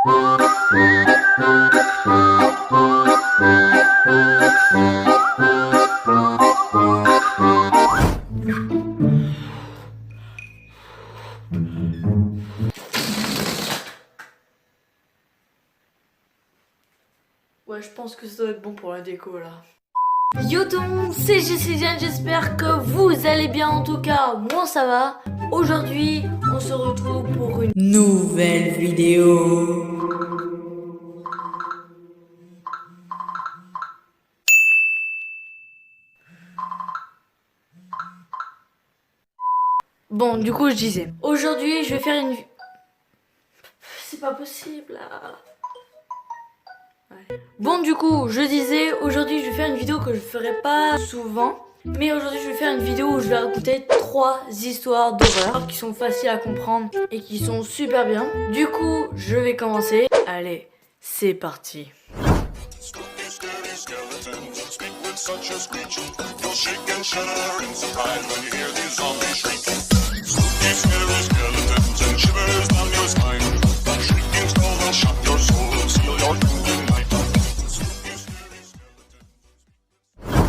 Ouais, je pense que ça doit être bon pour la déco là. Yo tout le monde, c'est Jessiane, j'espère que vous allez bien. En tout cas, moi ça va. Aujourd'hui, on se retrouve pour une nouvelle vidéo. Bon, du coup, je disais, aujourd'hui, je vais faire une... C'est pas possible là. Ouais. Bon, du coup, je disais, aujourd'hui, je vais faire une vidéo que je ferai pas souvent. Mais aujourd'hui, je vais faire une vidéo où je vais raconter 3 histoires d'horreur qui sont faciles à comprendre et qui sont super bien. Du coup, je vais commencer. Allez, c'est parti.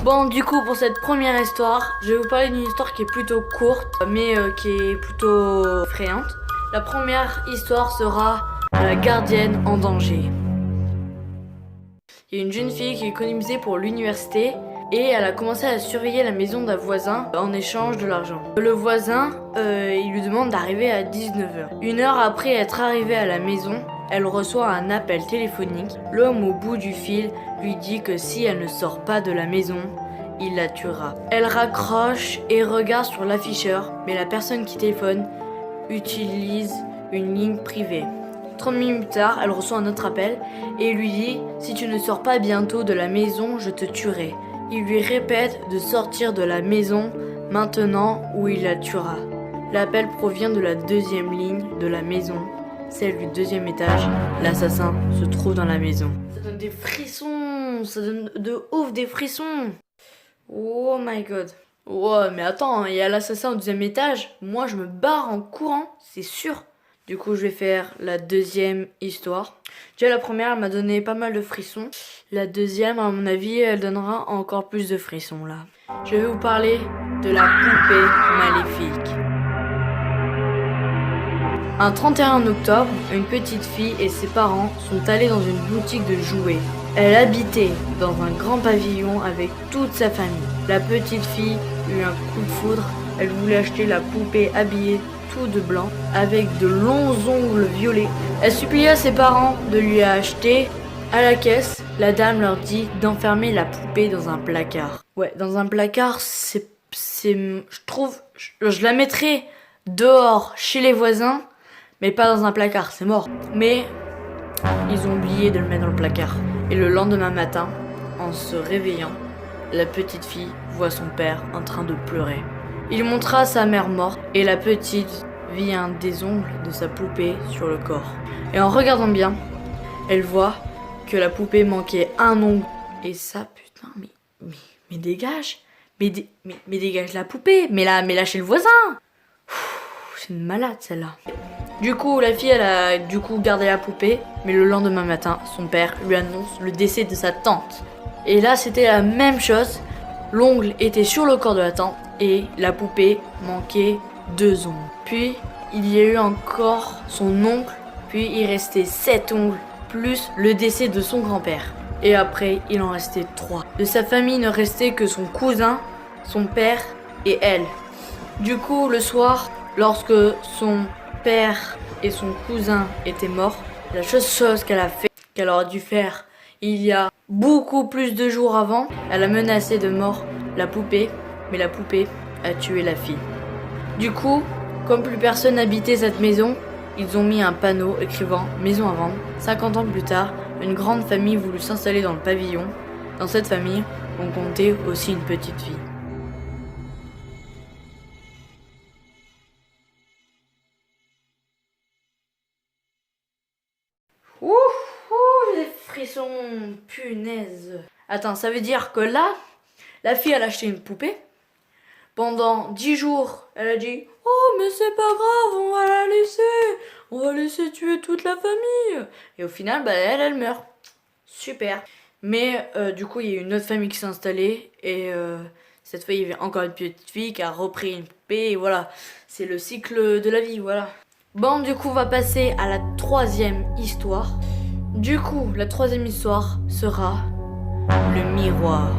Bon, du coup, pour cette première histoire, je vais vous parler d'une histoire qui est plutôt courte, mais qui est plutôt effrayante. La première histoire sera la gardienne en danger. Il y a une jeune fille qui est économisée pour l'université et elle a commencé à surveiller la maison d'un voisin en échange de l'argent. Le voisin, il lui demande d'arriver à 19h. Une heure après être arrivée à la maison, elle reçoit un appel téléphonique. L'homme au bout du fil lui dit que si elle ne sort pas de la maison, il la tuera. Elle raccroche et regarde sur l'afficheur, mais la personne qui téléphone utilise une ligne privée. 30 minutes plus tard, elle reçoit un autre appel et lui dit « Si tu ne sors pas bientôt de la maison, je te tuerai ». Il lui répète de sortir de la maison maintenant ou il la tuera. L'appel provient de la deuxième ligne de la maison, celle du deuxième étage. L'assassin se trouve dans la maison. Ça donne des frissons, ça donne de ouf des frissons. Oh my god. Ouais, mais attends, il y a l'assassin au deuxième étage. Moi, je me barre en courant, c'est sûr. Du coup, je vais faire la deuxième histoire. Déjà, la première, elle m'a donné pas mal de frissons. La deuxième, à mon avis, elle donnera encore plus de frissons, là. Je vais vous parler de la poupée maléfique. Un 31 octobre, une petite fille et ses parents sont allés dans une boutique de jouets. Elle habitait dans un grand pavillon avec toute sa famille. La petite fille eut un coup de foudre. Elle voulait acheter la poupée habillée tout de blanc avec de longs ongles violets. Elle supplia ses parents de lui acheter. À la caisse, la dame leur dit d'enfermer la poupée dans un placard. Ouais, dans un placard, je trouve, je la mettrais dehors chez les voisins, mais pas dans un placard, c'est mort. Mais ils ont oublié de le mettre dans le placard. Et le lendemain matin, en se réveillant, la petite fille voit son père en train de pleurer. Il montra sa mère morte et la petite vit un des ongles de sa poupée sur le corps. Et en regardant bien, elle voit que la poupée manquait un ongle. Et ça, putain, mais dégage, mais dégage la poupée, mais là chez le voisin. C'est une malade celle-là. Du coup, la fille, elle a gardé la poupée, mais le lendemain matin, son père lui annonce le décès de sa tante. Et là, c'était la même chose. L'ongle était sur le corps de la tante et la poupée manquait 2 ongles. Puis, il y a eu encore son oncle, puis il restait 7 ongles, plus le décès de son grand-père. Et après, il en restait 3. De sa famille ne restait que son cousin, son père et elle. Du coup, le soir, lorsque son père et son cousin étaient morts, la chose qu'elle a fait, qu'elle aurait dû faire il y a beaucoup plus de jours avant, elle a menacé de mort la poupée, mais la poupée a tué la fille. Du coup, comme plus personne n'habitait cette maison, ils ont mis un panneau écrivant « Maison à vendre ». 50 ans plus tard, une grande famille voulut s'installer dans le pavillon. Dans cette famille, on comptait aussi une petite fille. Ouh, les frissons, punaise. Attends, ça veut dire que là, la fille elle a acheté une poupée. Pendant 10 jours, elle a dit « Oh, mais c'est pas grave, on va la laisser. On va laisser tuer toute la famille. » Et au final, elle meurt. Super. Mais du coup, il y a une autre famille qui s'est installée. Et cette fois, il y avait encore une petite fille qui a repris une poupée. Et voilà, c'est le cycle de la vie, voilà. Bon, du coup, on va passer à la troisième histoire. Du coup, la troisième histoire sera le miroir.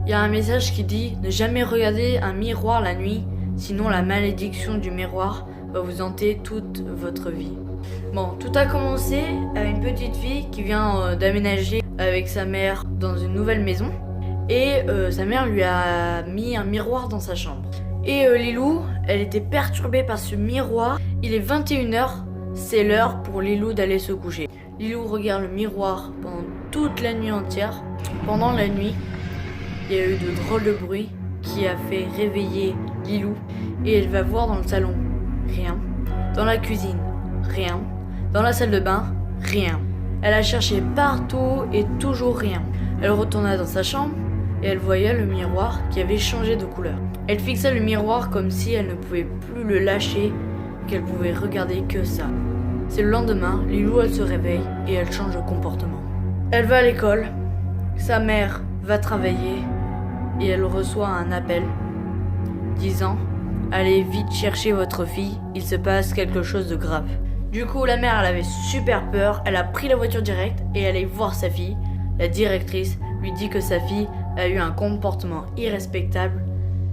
Il y a un message qui dit « Ne jamais regarder un miroir la nuit, sinon la malédiction du miroir va vous hanter toute votre vie. » Bon, tout a commencé à une petite fille qui vient d'aménager avec sa mère dans une nouvelle maison. Et sa mère lui a mis un miroir dans sa chambre. Et Lilou, elle était perturbée par ce miroir. Il est 21h, c'est l'heure pour Lilou d'aller se coucher. Lilou regarde le miroir pendant toute la nuit entière. Pendant la nuit, il y a eu de drôles de bruits qui a fait réveiller Lilou. Et elle va voir dans le salon, rien. Dans la cuisine, rien. Dans la salle de bain, rien. Elle a cherché partout et toujours rien. Elle retourna dans sa chambre et elle voyait le miroir qui avait changé de couleur. Elle fixa le miroir comme si elle ne pouvait plus le lâcher, qu'elle pouvait regarder que ça. C'est le lendemain, Lilou elle se réveille et elle change de comportement. Elle va à l'école, sa mère va travailler et elle reçoit un appel disant « Allez vite chercher votre fille, il se passe quelque chose de grave. » Du coup, la mère elle avait super peur, elle a pris la voiture directe et elle est voir sa fille. La directrice lui dit que sa fille a eu un comportement irrespectable.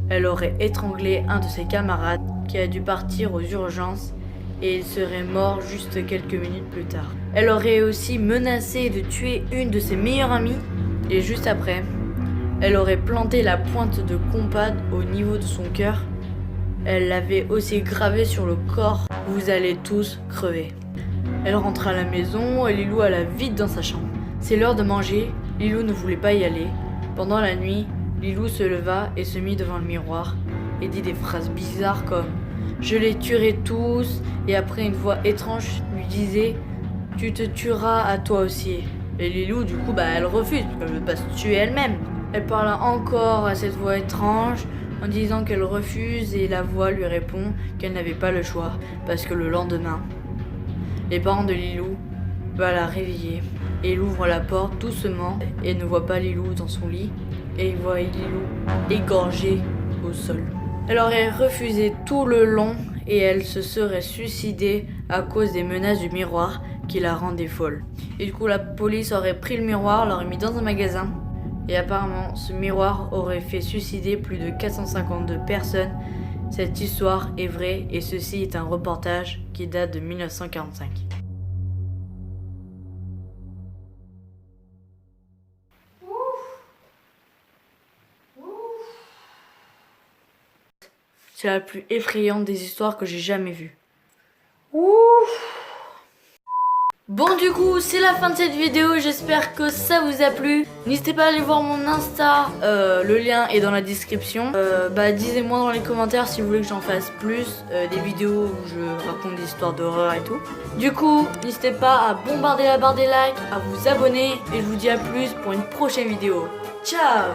Elle aurait étranglé un de ses camarades qui a dû partir aux urgences et il serait mort juste quelques minutes plus tard. Elle aurait aussi menacé de tuer une de ses meilleures amies et juste après, elle aurait planté la pointe de compas au niveau de son cœur. Elle l'avait aussi gravé sur le corps « Vous allez tous crever ». Elle rentre à la maison et Lilou alla vite dans sa chambre. C'est l'heure de manger, Lilou ne voulait pas y aller. Pendant la nuit, Lilou se leva et se mit devant le miroir et dit des phrases bizarres comme « Je les tuerai tous » et après une voix étrange lui disait « Tu te tueras à toi aussi ». Et Lilou du coup elle refuse parce qu'elle ne veut pas se tuer elle-même. Elle parla encore à cette voix étrange en disant qu'elle refuse et la voix lui répond qu'elle n'avait pas le choix parce que le lendemain, les parents de Lilou va la réveiller et il ouvre la porte doucement et ne voit pas Lilou dans son lit et il voit Lilou égorgée au sol. Elle aurait refusé tout le long et elle se serait suicidée à cause des menaces du miroir qui la rendaient folle. Et du coup la police aurait pris le miroir, l'aurait mis dans un magasin. Et apparemment, ce miroir aurait fait suicider plus de 452 personnes. Cette histoire est vraie et ceci est un reportage qui date de 1945. C'est la plus effrayante des histoires que j'ai jamais vues. Bon du coup c'est la fin de cette vidéo, j'espère que ça vous a plu. N'hésitez pas à aller voir mon Insta, le lien est dans la description. Dites-moi dans les commentaires si vous voulez que j'en fasse plus, des vidéos où je raconte des histoires d'horreur et tout. Du coup n'hésitez pas à bombarder la barre des likes, à vous abonner et je vous dis à plus pour une prochaine vidéo. Ciao.